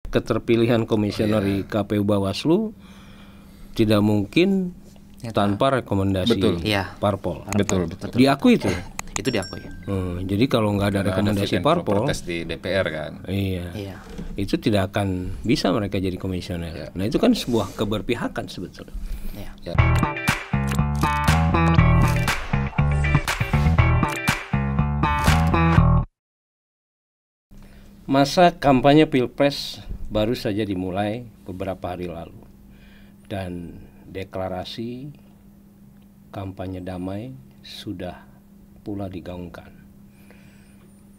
keterpilihan komisioner di KPU Bawaslu tidak mungkin tanpa rekomendasi parpol. Betul. Diakui itu. Itu diakui. Jadi kalau nggak ada rekomendasi parpol, protes di DPR kan. Iya. Itu tidak akan bisa mereka jadi komisioner. Nah itu kan sebuah keberpihakan sebetulnya. Ya. Masa kampanye Pilpres baru saja dimulai beberapa hari lalu dan deklarasi kampanye damai sudah pula digaungkan.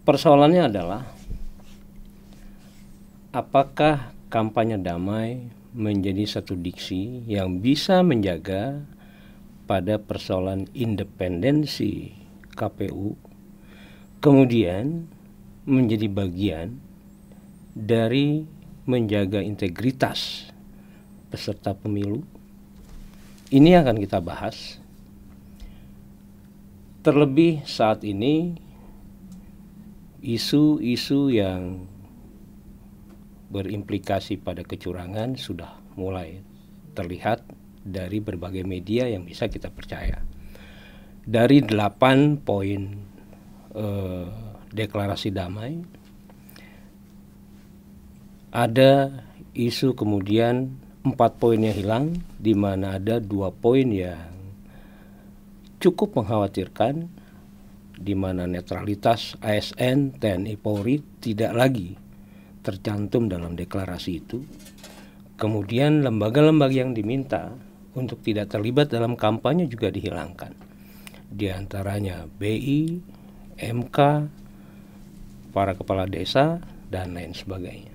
Persoalannya adalah apakah kampanye damai menjadi satu diksi yang bisa menjaga pada persoalan independensi KPU, kemudian menjadi bagian dari menjaga integritas peserta pemilu. Ini akan kita bahas. Terlebih saat ini isu-isu yang berimplikasi pada kecurangan sudah mulai terlihat dari berbagai media yang bisa kita percaya. Dari 8 poin deklarasi damai, ada isu kemudian 4 poinnya hilang, di mana ada 2 poin yang cukup mengkhawatirkan, di mana netralitas ASN, TNI, Polri tidak lagi tercantum dalam deklarasi itu. Kemudian lembaga-lembaga yang diminta untuk tidak terlibat dalam kampanye juga dihilangkan. Di antaranya BI, MK, para kepala desa, dan lain sebagainya.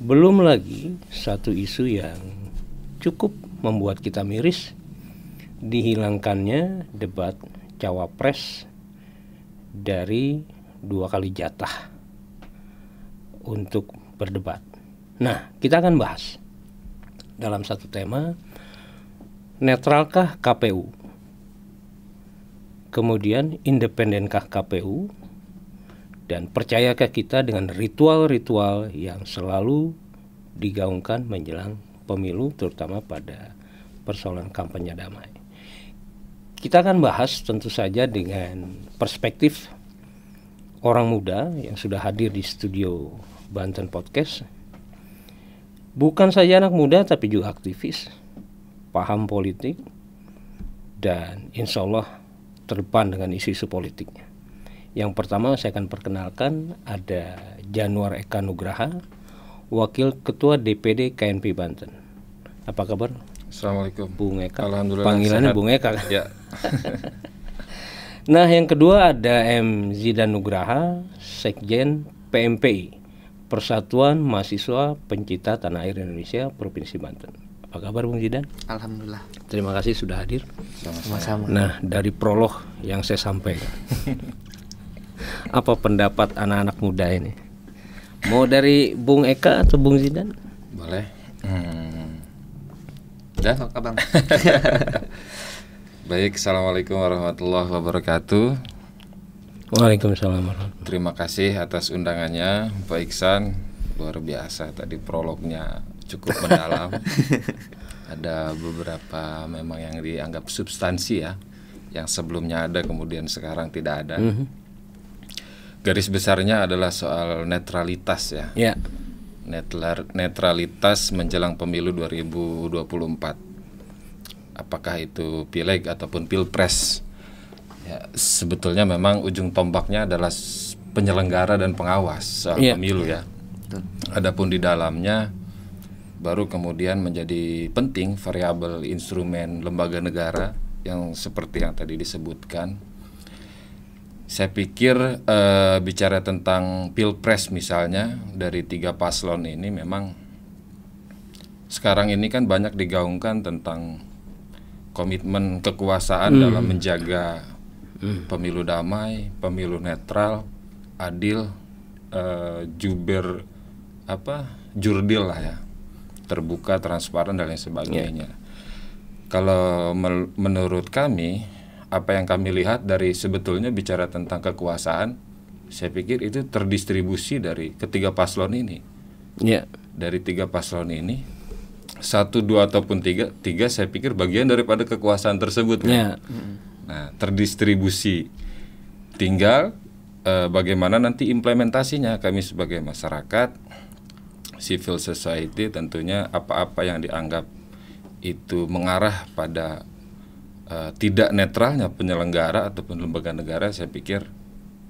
Belum lagi satu isu yang cukup membuat kita miris, dihilangkannya debat cawapres dari 2 kali jatah untuk berdebat. Nah, kita akan bahas dalam satu tema, netralkah KPU? Kemudian independenkah KPU? Dan percayakah kita dengan ritual-ritual yang selalu digaungkan menjelang pemilu, terutama pada persoalan kampanye damai? Kita akan bahas tentu saja dengan perspektif orang muda yang sudah hadir di studio Banten Podcast. Bukan saja anak muda tapi juga aktivis, paham politik, dan insya Allah terdepan dengan isu-isu politiknya. Yang pertama saya akan perkenalkan ada Januar Eka Nugraha, Wakil Ketua DPD KNP Banten. Apa kabar? Assalamualaikum. Bung Eka. Alhamdulillah. Panggilannya sehat. Bung Eka. Ya. Nah, yang kedua ada M. Zidan Nugraha, Sekjen PMPI, Persatuan Mahasiswa Pencinta Tanah Air Indonesia Provinsi Banten. Apa kabar Bung Zidan? Alhamdulillah. Terima kasih sudah hadir. Sama-sama. Nah, dari prolog yang saya sampaikan, apa pendapat anak-anak muda ini? Mau dari Bung Eka atau Bung Zidan? Boleh. Dan Abang. Baik, assalamualaikum warahmatullahi wabarakatuh. Waalaikumsalam warahmatullahi. Terima kasih atas undangannya, Pak Iksan. Luar biasa tadi prolognya cukup mendalam. Ada beberapa memang yang dianggap substansi ya, yang sebelumnya ada kemudian sekarang tidak ada. Garis besarnya adalah soal netralitas ya. Ya. Netralitas menjelang pemilu 2024. Apakah itu pileg ataupun pilpres? Ya, sebetulnya memang ujung tombaknya adalah penyelenggara dan pengawas soal pemilu ya. Adapun di dalamnya baru kemudian menjadi penting variabel instrumen lembaga negara yang seperti yang tadi disebutkan. Saya pikir bicara tentang pilpres misalnya dari 3 paslon ini memang sekarang ini kan banyak digaungkan tentang komitmen kekuasaan dalam menjaga pemilu damai, pemilu netral, adil, jurdil lah ya, terbuka, transparan dan lain sebagainya. Kalau menurut kami, apa yang kami lihat dari sebetulnya bicara tentang kekuasaan, saya pikir itu terdistribusi dari ketiga paslon ini. dari 3 paslon ini 1, 2 ataupun 3 saya pikir bagian daripada kekuasaan tersebut kan? Nah, terdistribusi, tinggal bagaimana nanti implementasinya. Kami sebagai masyarakat, civil society tentunya apa-apa yang dianggap itu mengarah pada tidak netralnya penyelenggara ataupun lembaga negara, saya pikir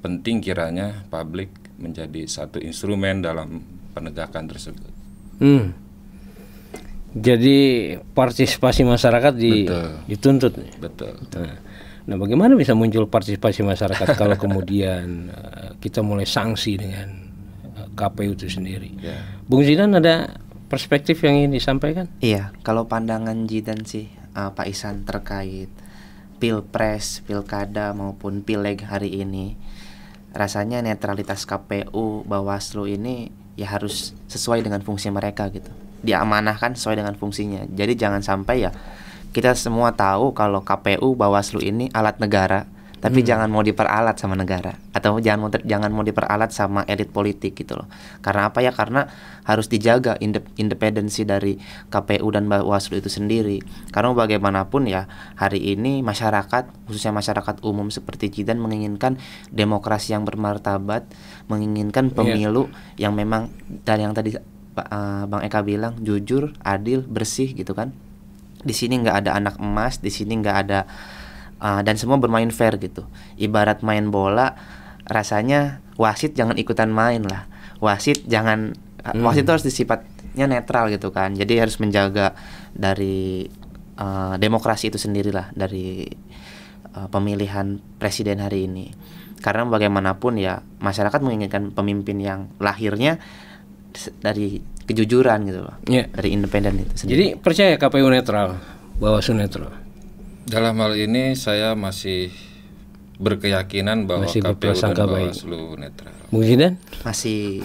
penting kiranya publik menjadi satu instrumen dalam penegakan tersebut. Jadi partisipasi masyarakat dituntut. Betul. Nah, bagaimana bisa muncul partisipasi masyarakat kalau kemudian kita mulai sanksi dengan KPU itu sendiri? Bung Zidan, ada perspektif yang ingin disampaikan? Iya, kalau pandangan Zidan sih, Pak Ihsan, terkait pilpres, pilkada maupun pileg hari ini, rasanya netralitas KPU, Bawaslu ini ya harus sesuai dengan fungsi mereka gitu. Diamanahkan sesuai dengan fungsinya. Jadi jangan sampai ya kita semua tahu kalau KPU, Bawaslu ini alat negara, tapi jangan mau diperalat sama negara, atau jangan mau diperalat sama elit politik gitu loh. Karena apa ya? Karena harus dijaga independensi dari KPU dan Bawaslu itu sendiri. Karena bagaimanapun ya, hari ini masyarakat, khususnya masyarakat umum seperti Zidan, menginginkan demokrasi yang bermartabat, menginginkan pemilu yang memang, dan yang tadi Bang Eka bilang, jujur, adil, bersih gitu kan. Di sini nggak ada anak emas, di sini nggak ada dan semua bermain fair gitu. Ibarat main bola, rasanya wasit jangan ikutan main lah. Wasit jangan wasit itu harus sifatnya netral gitu kan. Jadi harus menjaga dari demokrasi itu sendirilah, dari pemilihan presiden hari ini. Karena bagaimanapun ya masyarakat menginginkan pemimpin yang lahirnya dari kejujuran gitu loh, dari independen itu sendiri. Jadi percaya KPU netral, Bawaslu netral? Dalam hal ini saya masih berkeyakinan bahwa KPU dan Bawaslu netral. Bung Zidan? Masih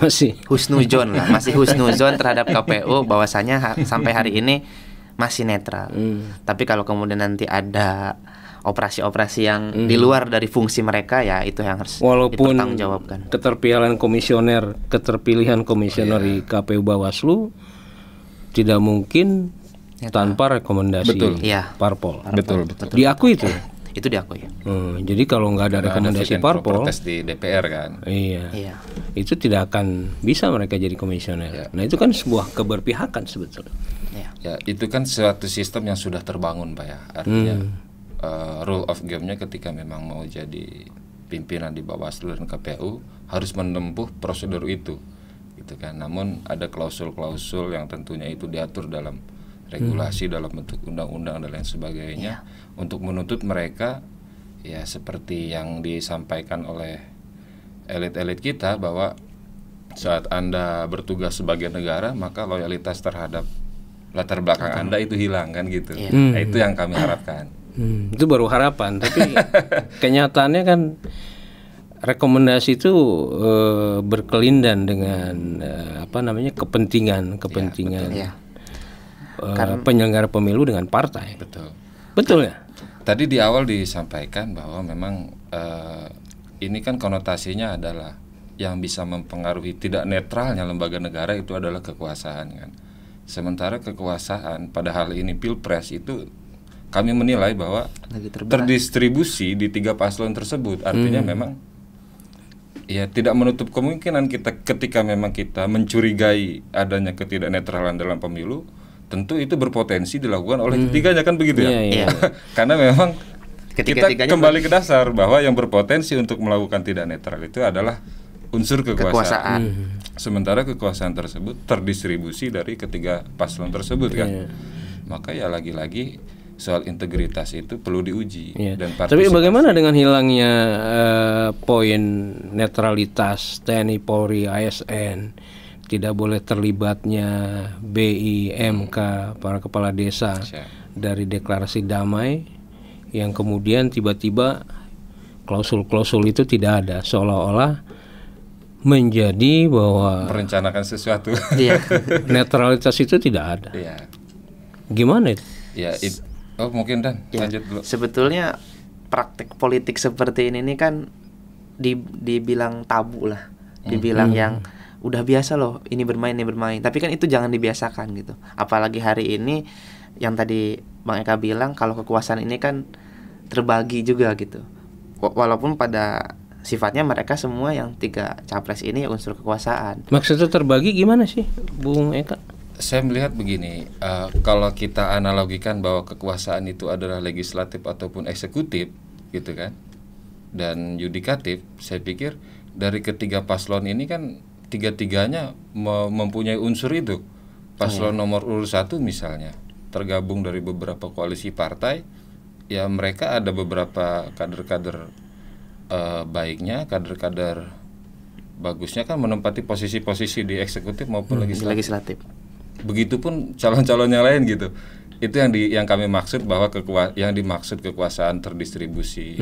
husnuzon lah, masih husnuzon terhadap KPU bahwasanya sampai hari ini masih netral. Tapi kalau kemudian nanti ada operasi-operasi yang di luar dari fungsi mereka, ya itu yang harus dipertanggungjawabkan. Keterpilihan komisioner di KPU Bawaslu tidak mungkin tanpa rekomendasi parpol. Betul. Diakui itu. Itu diakui. Jadi kalau nggak ada rekomendasi parpol, protes di DPR kan. Iya. Itu tidak akan bisa mereka jadi komisioner. Nah, itu kan sebuah keberpihakan sebetulnya. Ya, itu kan suatu sistem yang sudah terbangun, Pak ya. Artinya rule of game-nya ketika memang mau jadi pimpinan di Bawaslu dan KPU harus menempuh prosedur itu, gitu kan. Namun ada klausul-klausul yang tentunya itu diatur dalam regulasi, dalam bentuk undang-undang dan lain sebagainya, untuk menuntut mereka ya seperti yang disampaikan oleh elit-elit kita, bahwa saat Anda bertugas sebagai negara maka loyalitas terhadap latar belakang Anda itu hilang kan gitu. Nah, itu yang kami harapkan. Itu baru harapan, tapi kenyataannya kan rekomendasi itu berkelindan dengan kepentingan penyelenggara pemilu dengan partai. Betul ya. Tadi di awal disampaikan bahwa memang ini kan konotasinya adalah yang bisa mempengaruhi tidak netralnya lembaga negara itu adalah kekuasaan kan. Sementara kekuasaan pada hal ini pilpres itu kami menilai bahwa terdistribusi di 3 paslon tersebut. Artinya memang ya tidak menutup kemungkinan kita ketika memang kita mencurigai adanya ketidaknetralan dalam pemilu, tentu itu berpotensi dilakukan oleh ketiganya kan begitu ya. Karena memang kita kembali ke dasar bahwa yang berpotensi untuk melakukan tidak netral itu adalah unsur kekuasaan. Sementara kekuasaan tersebut terdistribusi dari ketiga paslon tersebut kan. Maka ya lagi-lagi soal integritas itu perlu diuji dan partisipasi. Tapi bagaimana dengan hilangnya poin netralitas TNI, Polri, ASN, tidak boleh terlibatnya BI, MK, para kepala desa dari deklarasi damai, yang kemudian tiba-tiba klausul-klausul itu tidak ada, seolah-olah menjadi bahwa merencanakan sesuatu. Netralitas itu tidak ada. Gimana itu? Mungkin Dan lanjut dulu. Sebetulnya praktek politik seperti ini kan dibilang tabu lah, dibilang yang udah biasa loh ini bermain. Tapi kan itu jangan dibiasakan gitu. Apalagi hari ini yang tadi Bang Eka bilang kalau kekuasaan ini kan terbagi juga gitu. Walaupun pada sifatnya mereka semua yang 3 capres ini ya unsur kekuasaan. Maksudnya terbagi gimana sih, Bung Eka? Saya melihat begini, kalau kita analogikan bahwa kekuasaan itu adalah legislatif ataupun eksekutif, gitu kan, dan yudikatif, saya pikir dari ketiga paslon ini kan tiga-tiganya mempunyai unsur itu. Paslon nomor urut 1 misalnya tergabung dari beberapa koalisi partai, ya mereka ada beberapa kader-kader baiknya, kader-kader bagusnya kan menempati posisi-posisi di eksekutif maupun legislatif. Begitupun calon-calon yang lain gitu. Itu yang kami maksud bahwa yang dimaksud kekuasaan terdistribusi.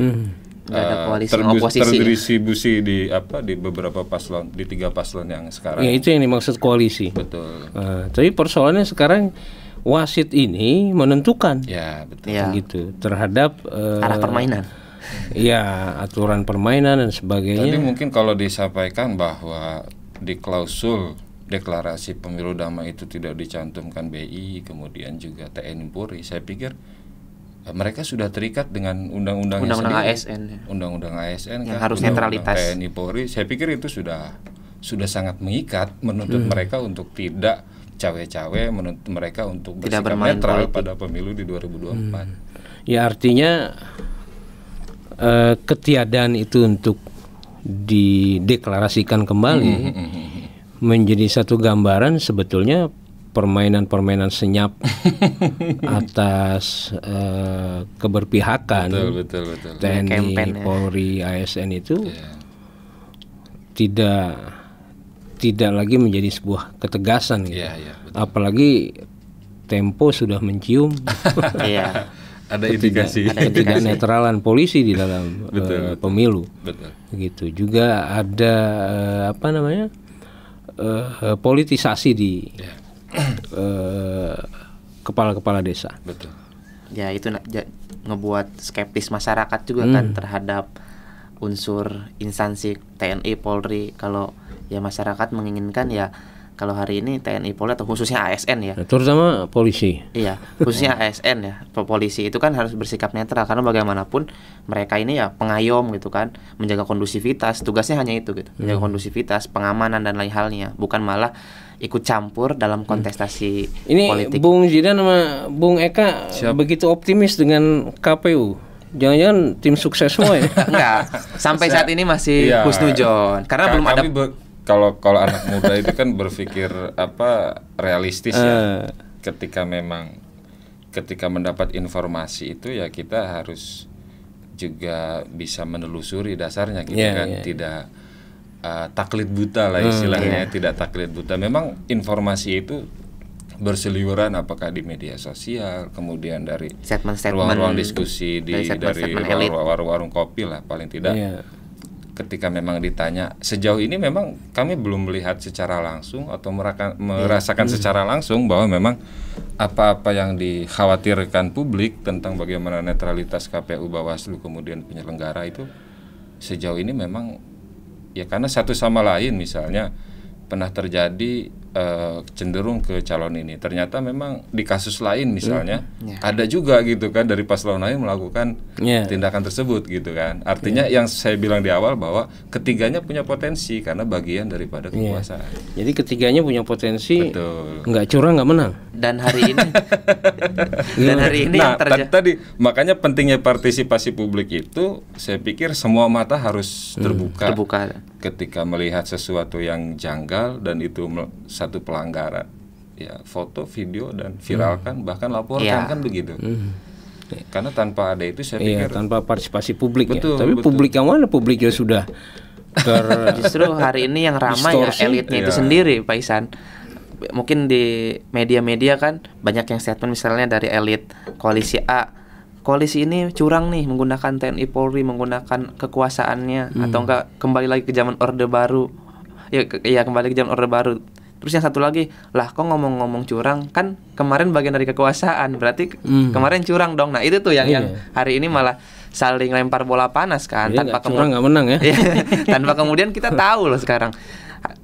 Ada koalisi oposisi. Terdistribusi di beberapa paslon, di 3 paslon yang sekarang. Ya, itu yang dimaksud koalisi. Betul. Tapi persoalannya sekarang wasit ini menentukan. Ya, betul. Ya. Gitu terhadap Arah permainan. Ya, aturan permainan dan sebagainya. Tadi mungkin kalau disampaikan bahwa di klausul deklarasi pemilu damai itu tidak dicantumkan BI, kemudian juga TNI Polri, saya pikir mereka sudah terikat dengan undang-undangnya sendiri. ASN. Undang-undang ASN yang kan, harus netralitas. TNI Polri, saya pikir itu sudah sangat mengikat, menuntut mereka untuk tidak cawe-cawe, menuntut mereka untuk tidak bersikap bermain netral politik pada pemilu di 2024. Ya, artinya ketiadaan itu untuk dideklarasikan kembali menjadi satu gambaran sebetulnya permainan-permainan senyap atas keberpihakan Betul. TNI, Polri, ASN itu tidak lagi menjadi sebuah ketegasan gitu. Betul. Apalagi Tempo sudah mencium Iya. Ada indikasi. ketidaknetralan polisi di dalam Betul. pemilu. Betul. Gitu juga ada politisasi di kepala-kepala desa. Betul. Ya itu ngebuat skeptis masyarakat juga kan terhadap unsur instansi TNI Polri. Kalau ya masyarakat menginginkan ya kalau hari ini TNI Polri atau khususnya ASN ya. Terutama polisi. Iya, khususnya ASN ya. Polisi itu kan harus bersikap netral karena bagaimanapun mereka ini ya pengayom gitu kan, menjaga kondusivitas. Tugasnya hanya itu gitu, menjaga kondusivitas, pengamanan dan lain halnya, bukan malah ikut campur dalam kontestasi ini politik. Bung Zidan sama Bung Eka begitu optimis dengan KPU. Jangan-jangan tim sukses semua ya? Enggak, sampai saat ini masih husnudzon karena belum ada. Kalau anak muda itu kan berpikir realistis ya. Ketika mendapat informasi itu ya kita harus juga bisa menelusuri dasarnya gitu kan. Tidak taklid buta lah istilahnya, tidak taklid buta. Memang informasi itu berseliweran apakah di media sosial, kemudian dari ruang-ruang diskusi dari warung-warung kopi lah paling tidak. Ketika memang ditanya, sejauh ini memang kami belum melihat secara langsung atau merasakan secara langsung bahwa memang apa-apa yang dikhawatirkan publik tentang bagaimana netralitas KPU, Bawaslu, kemudian penyelenggara itu sejauh ini memang ya karena satu sama lain misalnya pernah terjadi cenderung ke calon ini. Ternyata memang di kasus lain misalnya ada juga gitu kan dari paslon lain melakukan tindakan tersebut gitu kan. Artinya yang saya bilang di awal bahwa ketiganya punya potensi karena bagian daripada kekuasaan. Jadi ketiganya punya potensi. Betul. Nggak curang nggak menang. Dan hari ini yang terjadi tadi makanya pentingnya partisipasi publik itu saya pikir semua mata harus terbuka ketika melihat sesuatu yang janggal dan itu satu pelanggaran ya foto, video dan viralkan bahkan laporkan kan begitu. Karena tanpa ada itu saya pikir tanpa partisipasi publik betul, Tapi betul. publik yang mana? Publik yang sudah justru hari ini yang ramai ya elitnya itu sendiri Pak Isan. Mungkin di media-media kan banyak yang statement misalnya dari elit koalisi A, koalisi ini curang nih menggunakan TNI Polri, menggunakan kekuasaannya atau enggak kembali lagi ke zaman Orde Baru. Ya kembali ke zaman Orde Baru. Terus yang satu lagi, lah kok ngomong-ngomong curang, kan kemarin bagian dari kekuasaan, berarti kemarin curang dong. Nah itu tuh yang hari ini malah saling lempar bola panas kan. Jadi tanpa curang nggak menang ya. Tanpa kemudian kita tahu loh sekarang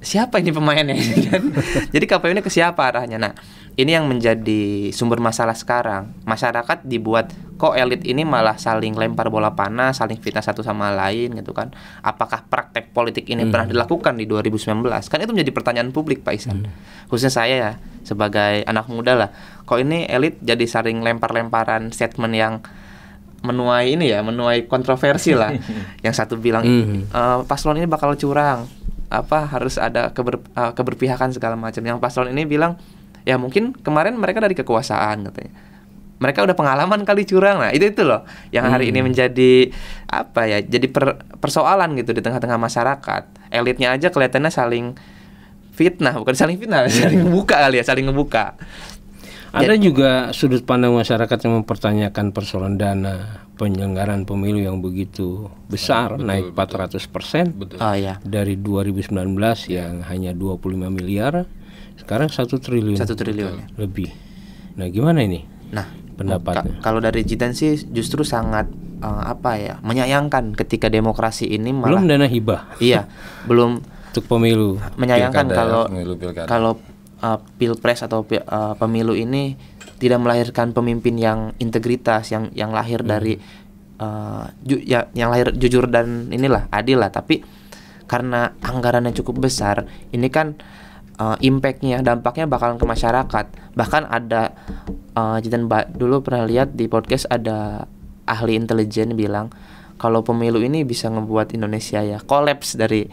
siapa ini pemainnya kan? Jadi KPU ini ke siapa arahnya? Nah, ini yang menjadi sumber masalah sekarang. Masyarakat dibuat kok elit ini malah saling lempar bola panas, saling fitnah satu sama lain gitu kan. Apakah praktek politik ini pernah dilakukan di 2019? Kan itu menjadi pertanyaan publik, Pak Ihsan. Khususnya saya ya sebagai anak muda lah. Kok ini elit jadi saling lempar-lemparan statement yang menuai ini ya, menuai kontroversi lah. Yang satu bilang paslon ini bakal curang, harus ada keberpihakan segala macam. Yang paslon ini bilang ya mungkin kemarin mereka dari kekuasaan katanya. Mereka udah pengalaman kali curang. Nah, itu loh yang hari ini menjadi jadi persoalan gitu di tengah-tengah masyarakat. Elitnya aja kelihatannya saling fitnah, bukan saling fitnah, saling ngebuka kali ya, saling ngebuka. Ada juga sudut pandang masyarakat yang mempertanyakan persoalan dana penyelenggaraan pemilu yang begitu besar, naik 400% dari 2019 yang hanya 25 miliar, sekarang 1 triliun. 1 triliun lebih. Nah, gimana ini? Nah, pendapatnya. Kalau dari Jidan sih justru sangat menyayangkan ketika demokrasi ini malah belum dana hibah. Iya, belum untuk pemilu. Menyayangkan pilkada. kalau pilpres atau pemilu ini tidak melahirkan pemimpin yang integritas, yang lahir dari yang lahir jujur dan inilah adil lah. Tapi karena anggarannya cukup besar, ini kan impactnya, dampaknya bakalan ke masyarakat. Bahkan ada Jidan dulu pernah lihat di podcast ada ahli intelijen bilang kalau pemilu ini bisa ngebuat Indonesia ya kolaps dari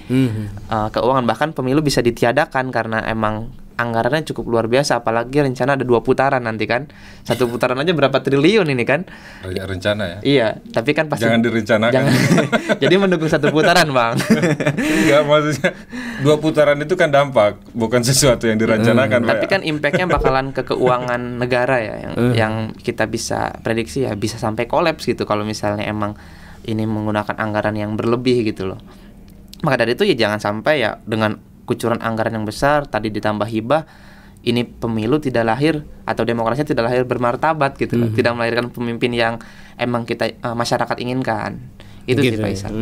keuangan, bahkan pemilu bisa ditiadakan karena emang anggarannya cukup luar biasa, apalagi rencana ada 2 putaran nanti kan. 1 putaran aja berapa triliun ini kan? Rencana ya? Iya, tapi kan pasti jangan direncanakan. Jadi mendukung 1 putaran, Bang. Enggak, maksudnya 2 putaran itu kan dampak, bukan sesuatu yang direncanakan. Tapi kan impactnya bakalan ke keuangan negara ya, yang kita bisa prediksi ya bisa sampai kolaps gitu kalau misalnya emang ini menggunakan anggaran yang berlebih gitu loh. Maka dari itu ya jangan sampai ya dengan kucuran anggaran yang besar tadi ditambah hibah, ini pemilu tidak lahir atau demokrasi tidak lahir bermartabat gitu loh. Tidak melahirkan pemimpin yang emang kita masyarakat inginkan. Itu gitu, sih Pak Ihsan.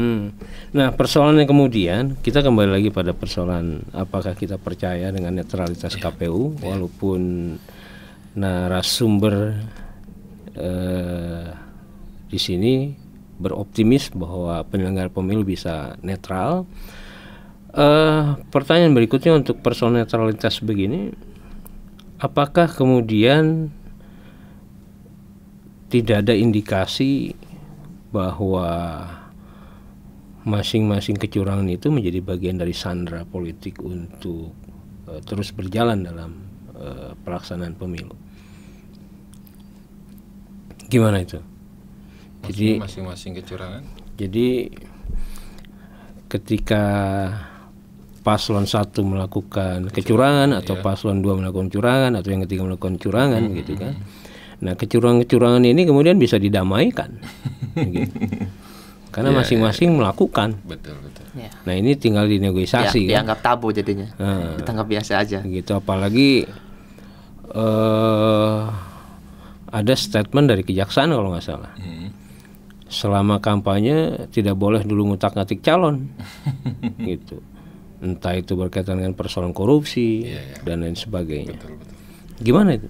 Nah, persoalannya kemudian kita kembali lagi pada persoalan apakah kita percaya dengan netralitas KPU walaupun narasumber di sini beroptimis bahwa penyelenggara pemilu bisa netral. Pertanyaan berikutnya untuk persoalan netralitas begini, apakah kemudian tidak ada indikasi bahwa masing-masing kecurangan itu menjadi bagian dari sandera politik untuk terus berjalan dalam pelaksanaan pemilu? Gimana itu? Jadi masing-masing kecurangan. Jadi ketika paslon 1 melakukan kecurangan atau paslon 2 melakukan kecurangan atau yang ketiga melakukan kecurangan gitu kan. Nah, kecurangan-kecurangan ini kemudian bisa didamaikan. Gitu. Karena masing-masing melakukan. Betul. Ya. Nah, ini tinggal dinegosiasi kan. Dianggap tabu jadinya. Kita anggap biasa aja. Gitu, apalagi ada statement dari kejaksaan kalau nggak salah. Selama kampanye tidak boleh dulu ngutak-ngatik calon. Gitu. Entah itu berkaitan dengan persoalan korupsi dan lain sebagainya. Betul. Gimana itu?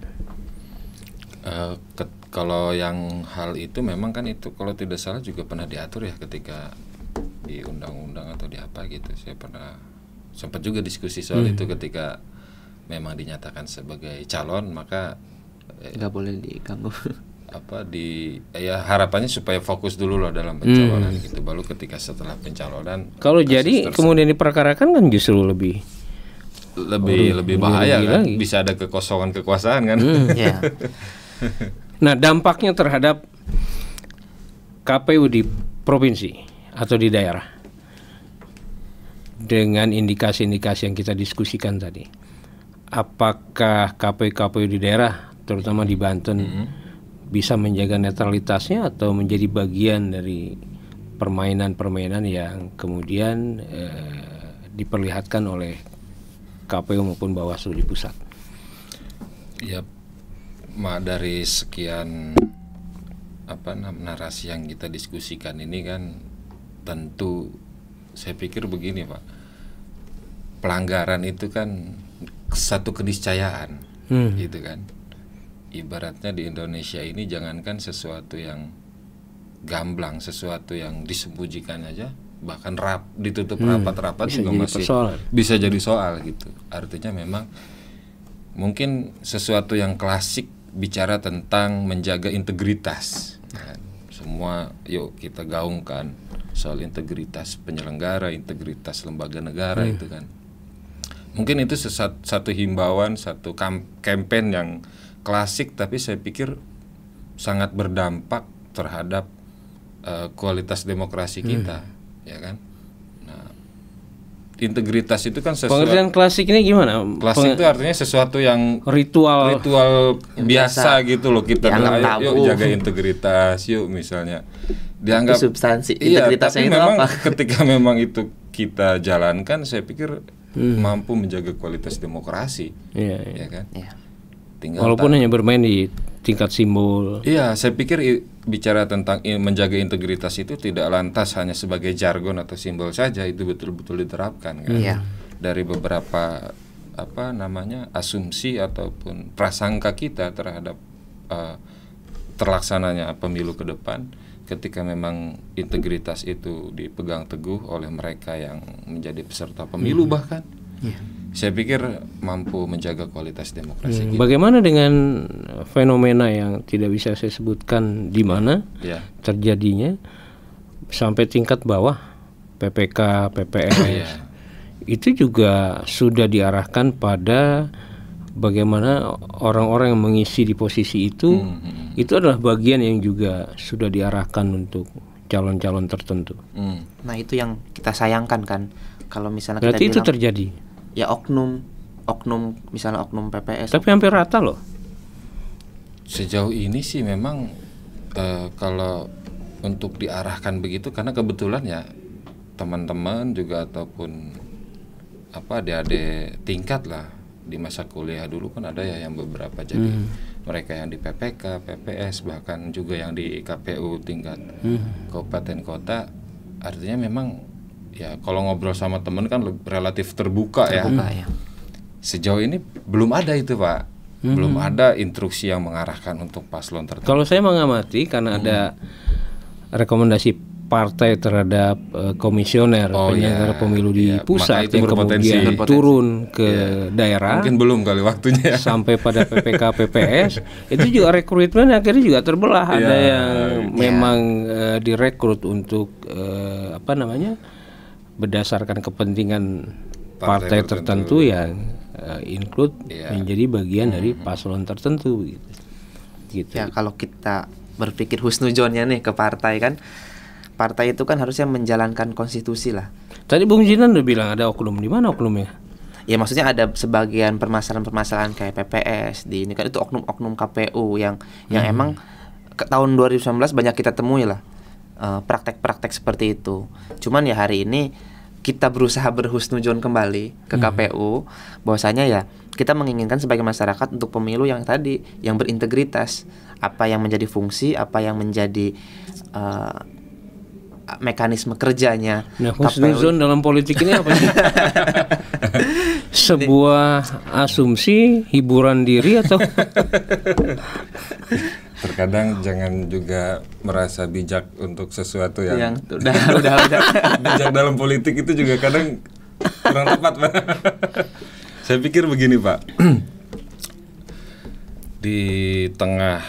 Kalau yang hal itu memang kan itu kalau tidak salah juga pernah diatur ya ketika di undang-undang atau di apa gitu. Saya pernah sempat juga diskusi soal itu ketika memang dinyatakan sebagai calon maka nggak boleh diganggu. Harapannya supaya fokus dulu loh dalam pencalonan gitu, baru ketika setelah pencalonan kalau jadi kemudian diperkarakan kan justru lebih bahaya kan lagi. Bisa ada kekosongan kekuasaan kan. Nah, dampaknya terhadap KPU di provinsi atau di daerah dengan indikasi-indikasi yang kita diskusikan tadi, apakah KPU di daerah terutama di Banten bisa menjaga netralitasnya atau menjadi bagian dari permainan-permainan yang kemudian diperlihatkan oleh KPU maupun Bawaslu di pusat? Ya, dari sekian narasi yang kita diskusikan ini kan tentu saya pikir begini Pak, pelanggaran itu kan satu keniscayaan, gitu kan. Ibaratnya di Indonesia ini jangankan sesuatu yang gamblang, sesuatu yang disembunyikan aja, bahkan ditutup rapat-rapat juga masih bisa jadi soal gitu. Artinya memang mungkin sesuatu yang klasik bicara tentang menjaga integritas, kan. Semua yuk kita gaungkan soal integritas penyelenggara, integritas lembaga negara itu kan. Mungkin itu satu himbauan, satu campaign yang klasik, tapi saya pikir sangat berdampak terhadap kualitas demokrasi kita, ya kan. Nah, integritas itu kan sesuatu. Pengertian klasik ini gimana? Klasik itu artinya sesuatu yang ritual biasa gitu loh, kita yuk jaga integritas, yuk misalnya dianggap substansi tapi integritasnya itu memang apa? ketika memang itu kita jalankan, saya pikir mampu menjaga kualitas demokrasi, ya kan. Walaupun hanya bermain di tingkat simbol. Iya, saya pikir bicara tentang menjaga integritas itu tidak lantas hanya sebagai jargon atau simbol saja, itu betul-betul diterapkan kan. Dari beberapa asumsi ataupun prasangka kita terhadap terlaksananya pemilu ke depan, ketika memang integritas itu dipegang teguh oleh mereka yang menjadi peserta pemilu bahkan. Saya pikir mampu menjaga kualitas demokrasi kita. Bagaimana dengan fenomena yang tidak bisa saya sebutkan di mana terjadinya sampai tingkat bawah, PPK, PPS, itu juga sudah diarahkan pada bagaimana orang-orang yang mengisi di posisi itu adalah bagian yang juga sudah diarahkan untuk calon-calon tertentu. Nah itu yang kita sayangkan kan, kalau misalnya berarti kita itu bilang, terjadi. Ya oknum misalnya oknum PPS. Tapi hampir rata loh. Sejauh ini sih memang kalau untuk diarahkan begitu, karena kebetulan ya teman-teman juga ataupun adik-adik tingkat lah di masa kuliah dulu kan ada ya yang beberapa jadi mereka yang di PPK, PPS, bahkan juga yang di KPU tingkat kabupaten kota. Artinya memang ya kalau ngobrol sama temen kan relatif terbuka ya. Sejauh ini belum ada itu Pak, belum ada instruksi yang mengarahkan untuk paslon tertentu. Kalau saya mengamati karena ada rekomendasi partai terhadap komisioner penyelenggara pemilu di pusat yang kemudian turun ke daerah. Mungkin belum kali waktunya ya. Sampai pada PPK, PPS itu juga rekrutmen akhirnya juga terbelah. Ada yang memang direkrut untuk berdasarkan kepentingan partai tertentu yang include menjadi bagian dari paslon tertentu gitu. Ya kalau kita berpikir husnujonnya nih ke partai kan, partai itu kan harusnya menjalankan konstitusi lah. Tadi Bung Jinan udah bilang ada oknum, di mana oknumnya? Ya maksudnya ada sebagian permasalahan-permasalahan kayak PPS di ini kan, itu oknum-oknum KPU yang emang ke tahun 2019 banyak kita temui lah. Praktek-praktek seperti itu. Cuman ya hari ini kita berusaha berhusnujon kembali ke KPU, bahwasanya ya kita menginginkan sebagai masyarakat untuk pemilu yang tadi yang berintegritas. Apa yang menjadi fungsi, apa yang menjadi mekanisme kerjanya. Nah, husnuzon dalam politik ini apa sih? Sebuah asumsi, hiburan diri atau terkadang jangan juga merasa bijak untuk sesuatu yang udah bijak dalam politik itu juga kadang kurang tepat Pak. Saya pikir begini Pak, di tengah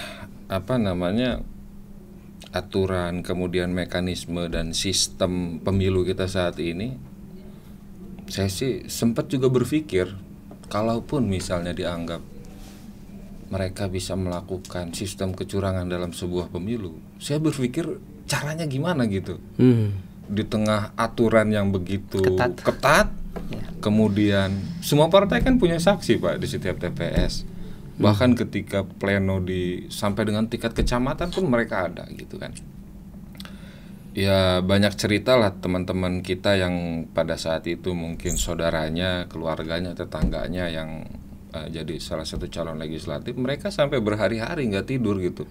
aturan kemudian mekanisme dan sistem pemilu kita saat ini, saya sih sempat juga berpikir kalaupun misalnya dianggap mereka bisa melakukan sistem kecurangan dalam sebuah pemilu, saya berpikir caranya gimana gitu. Di tengah aturan yang begitu ketat kemudian semua partai kan punya saksi Pak di setiap TPS. Bahkan ketika pleno sampai dengan tingkat kecamatan pun mereka ada gitu kan. Ya banyak cerita lah teman-teman kita yang pada saat itu mungkin saudaranya, keluarganya, tetangganya yang jadi salah satu calon legislatif, mereka sampai berhari-hari nggak tidur gitu,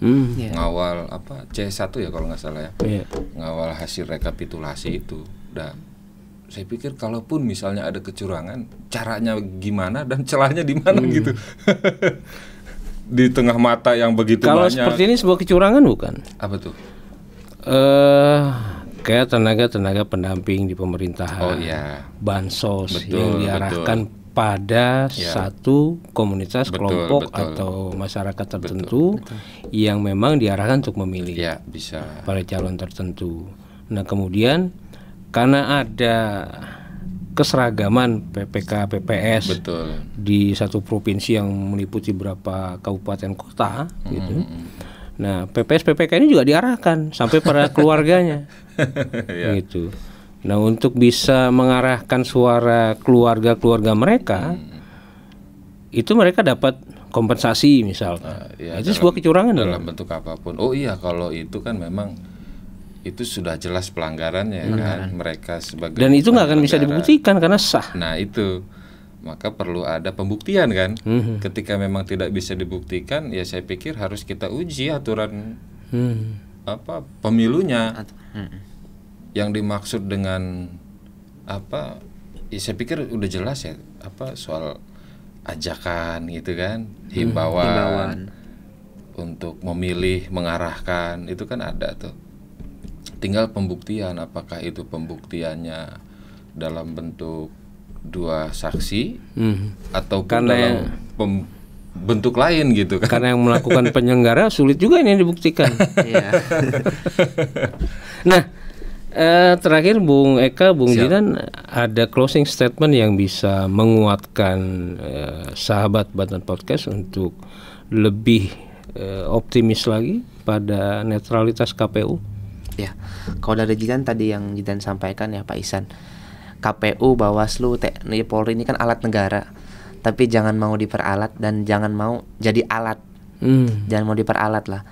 ngawal C1 ya kalau nggak salah ya, ngawal hasil rekapitulasi itu. saya pikir kalaupun misalnya ada kecurangan, caranya gimana dan celahnya di mana gitu. Di tengah mata yang begitu Kalau banyak. seperti ini sebuah kecurangan bukan? Apa tuh? Kayak tenaga pendamping di pemerintahan, Oh iya. bansos Betul, yang diarahkan pada Ya. satu komunitas, Betul, kelompok betul. atau masyarakat tertentu yang memang diarahkan untuk memilih Ya, bisa. pada calon tertentu. Nah kemudian karena ada keseragaman PPK PPS Betul. di satu provinsi yang meliputi beberapa kabupaten kota gitu. Nah, PPS PPK ini juga diarahkan sampai pada keluarganya. Ya. Gitu. Nah, untuk bisa mengarahkan suara keluarga-keluarga mereka itu mereka dapat kompensasi misalkan. Ya, Itu sebuah kecurangan dalam dong. bentuk apapun. Oh iya, kalau itu kan memang itu sudah jelas pelanggarannya kan, mereka sebagai Dan itu nggak akan bisa penyelenggara. dibuktikan karena sah. Nah itu, maka perlu ada pembuktian kan. Ketika memang tidak bisa dibuktikan, ya saya pikir harus kita uji aturan apa pemilunya. Yang dimaksud dengan apa? Ya saya pikir udah jelas ya, apa soal ajakan gitu kan, himbauan untuk memilih, mengarahkan itu kan ada tuh. Tinggal pembuktian, apakah itu pembuktiannya dalam bentuk dua saksi ataupun Karena dalam bentuk lain gitu kan. Karena yang melakukan penyelenggara sulit juga ini dibuktikan. Iya. Nah, terakhir Bung Eka, Bung Jidan, ada closing statement yang bisa menguatkan sahabat Banten Podcast untuk lebih optimis lagi pada netralitas KPU? Ya, kalau dari Jidan tadi yang Jidan sampaikan ya Pak Ihsan, KPU, Bawaslu, TNI, Polri ini kan alat negara, tapi jangan mau diperalat dan jangan mau jadi alat, jangan mau diperalat lah.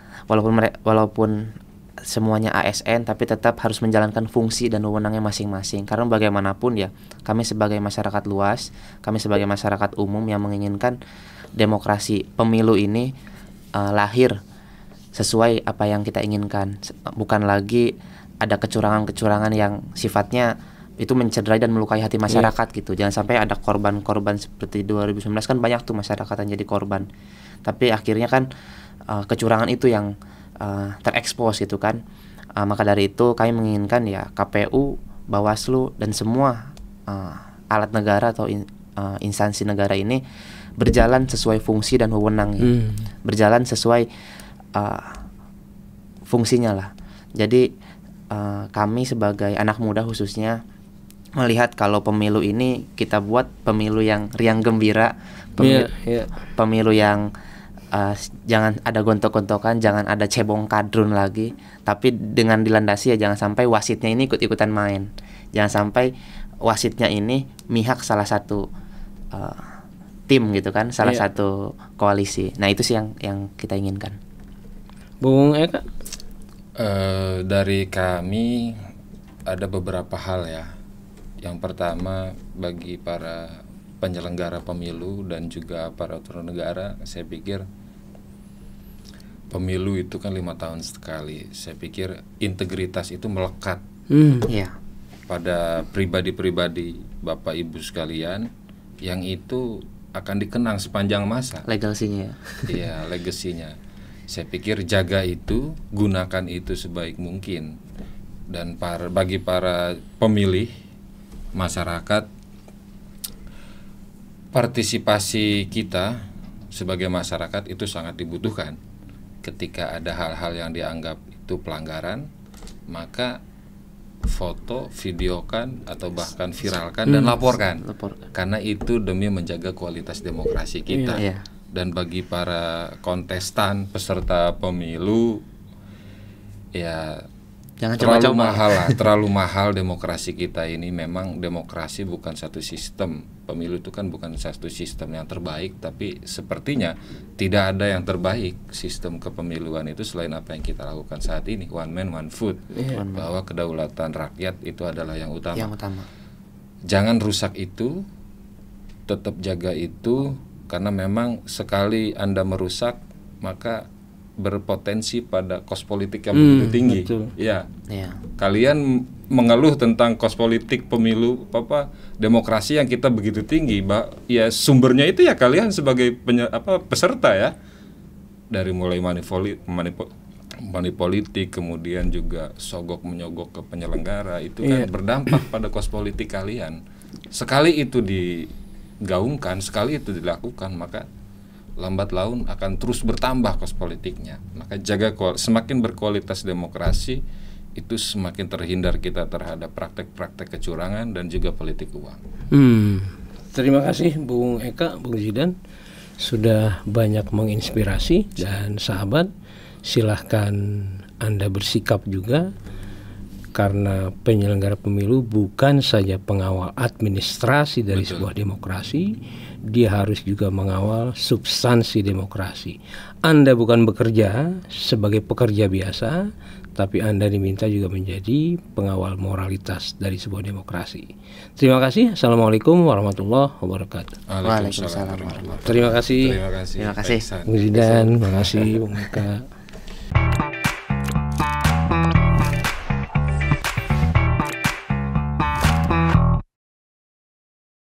Walaupun semuanya ASN, tapi tetap harus menjalankan fungsi dan wewenangnya masing-masing. Karena bagaimanapun ya, kami sebagai masyarakat luas, kami sebagai masyarakat umum yang menginginkan demokrasi pemilu ini lahir sesuai apa yang kita inginkan, bukan lagi ada kecurangan-kecurangan yang sifatnya itu mencederai dan melukai hati masyarakat gitu. Jangan sampai ada korban-korban seperti 2019 kan banyak tuh masyarakat yang jadi korban. Tapi akhirnya kan kecurangan itu yang terekspos gitu kan. Maka dari itu kami menginginkan ya KPU, Bawaslu dan semua alat negara atau instansi negara ini berjalan sesuai fungsi dan wewenangnya, berjalan sesuai fungsinya lah. Jadi kami sebagai anak muda khususnya melihat kalau pemilu ini kita buat pemilu yang riang gembira, pemilu yang jangan ada gontok-gontokan, jangan ada cebong kadrun lagi, tapi dengan dilandasi ya jangan sampai wasitnya ini ikut-ikutan main, jangan sampai wasitnya ini mihak salah satu tim gitu kan, salah satu koalisi. Nah itu sih yang kita inginkan. Bung Eka? Dari kami ada beberapa hal ya. Yang pertama, bagi para penyelenggara pemilu dan juga aparatur negara, saya pikir pemilu itu kan 5 tahun sekali. Saya pikir integritas itu melekat pada pribadi-pribadi Bapak Ibu sekalian, yang itu akan dikenang sepanjang masa. Legasinya. Iya, legasinya. Saya pikir jaga itu, gunakan itu sebaik mungkin. Dan bagi para pemilih, masyarakat, partisipasi kita sebagai masyarakat itu sangat dibutuhkan. Ketika ada hal-hal yang dianggap itu pelanggaran, maka foto, videokan atau bahkan viralkan dan laporkan. Karena itu demi menjaga kualitas demokrasi kita. Dan bagi para kontestan peserta pemilu, ya jangan terlalu mahal lah, terlalu mahal demokrasi kita ini. Memang demokrasi bukan satu sistem, pemilu itu kan bukan satu sistem yang terbaik, tapi sepertinya tidak ada yang terbaik sistem kepemiluan itu selain apa yang kita lakukan saat ini, one man one vote, bahwa kedaulatan rakyat itu adalah yang utama. Jangan rusak itu, tetap jaga itu, karena memang sekali Anda merusak maka berpotensi pada kos politik yang begitu tinggi. Betul. Ya. Ya. Kalian mengeluh tentang kos politik pemilu demokrasi yang kita begitu tinggi, ya sumbernya itu ya kalian sebagai peserta ya. Dari mulai money politik, kemudian juga sogok menyogok ke penyelenggara, itu kan berdampak pada kos politik kalian. Sekali itu digaungkan, sekali itu dilakukan, maka lambat laun akan terus bertambah kos politiknya. Maka semakin berkualitas demokrasi, itu semakin terhindar kita terhadap praktek-praktek kecurangan dan juga politik uang. Terima kasih Bung Eka, Bung Zidan, sudah banyak menginspirasi. Dan sahabat, silahkan Anda bersikap juga, karena penyelenggara pemilu bukan saja pengawal administrasi dari sebuah demokrasi, dia harus juga mengawal substansi demokrasi. Anda bukan bekerja sebagai pekerja biasa, tapi Anda diminta juga menjadi pengawal moralitas dari sebuah demokrasi. Terima kasih. Assalamualaikum warahmatullahi wabarakatuh. Waalaikumsalam warahmatullahi wabarakatuh. Terima kasih. Terima kasih. Terima kasih. Bung Zidan, terima kasih Bung Eka.